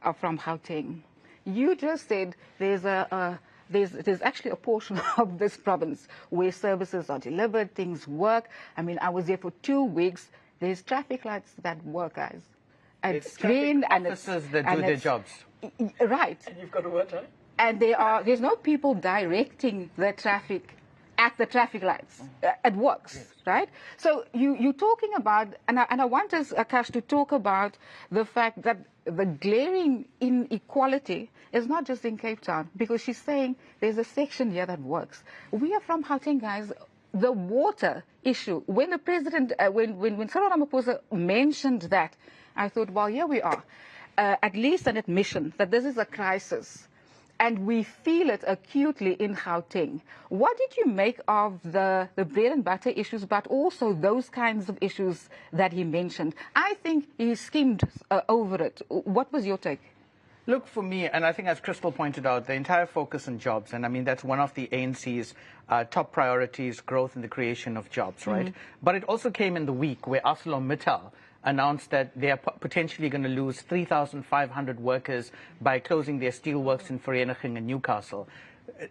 are from Gauteng. You just said there's actually a portion of this province where services are delivered, things work. I mean, I was there for 2 weeks. There's traffic lights that work, guys. And it's green and officers that do their jobs. Right. And you've got to work, huh? And there's no people directing the traffic at the traffic lights. It works, yes. Right? So you're talking about, and I want us, Aakash, to talk about the fact that the glaring inequality is not just in Cape Town, because she's saying there's a section here that works. We are from Gauteng, guys. The water issue, when the president, when Cyril Ramaphosa mentioned that, I thought, well, here we are, at least an admission that this is a crisis. And we feel it acutely in Gauteng. What did you make of the bread and butter issues, but also those kinds of issues that he mentioned? I think he skimmed over it. What was your take? Look, for me, and I think as Crystal pointed out, the entire focus on jobs, and I mean, that's one of the ANC's top priorities, growth and the creation of jobs, right? Mm-hmm. But it also came in the week where ArcelorMittal announced that they are potentially going to lose 3,500 workers by closing their steelworks in Vereniging and Newcastle.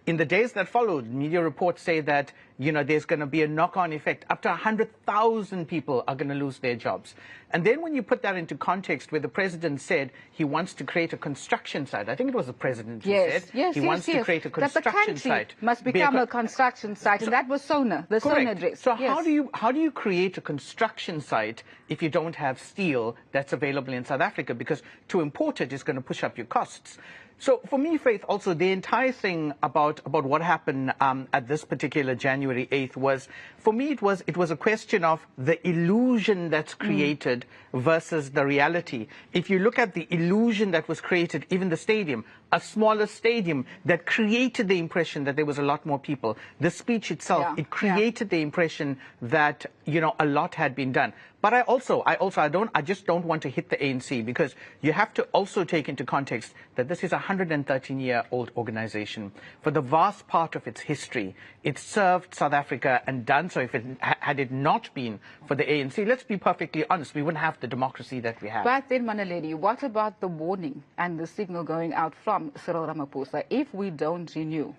In the days that followed, media reports say that, you know, there's going to be a knock-on effect. Up to 100,000 people are going to lose their jobs. And then when you put that into context, where the president said he wants to create a construction site, I think it was the president who said he wants to create a construction site. Must become a construction site, and that was SONA, the SONA address. So how do you create a construction site if you don't have steel that's available in South Africa? Because to import it is going to push up your costs. So for me, Faith, also the entire thing about what happened at this particular January 8th was, for me, it was a question of the illusion that's created versus the reality. If you look at the illusion that was created, even the stadium, a smaller stadium that created the impression that there was a lot more people. The speech itself, it created the impression that, you know, a lot had been done. But I just don't want to hit the ANC, because you have to also take into context that this is a 113-year-old organization. For the vast part of its history, it served South Africa and done so. Had it not been for the ANC, let's be perfectly honest, we wouldn't have the democracy that we have. But then, Manaledi, what about the warning and the signal going out from Cyril Ramaphosa if we don't renew?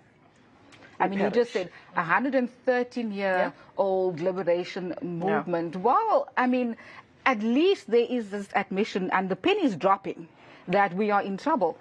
I mean, you just said 113-year-old liberation movement. Yeah. Well, I mean, at least there is this admission, and the penny is dropping, that we are in trouble.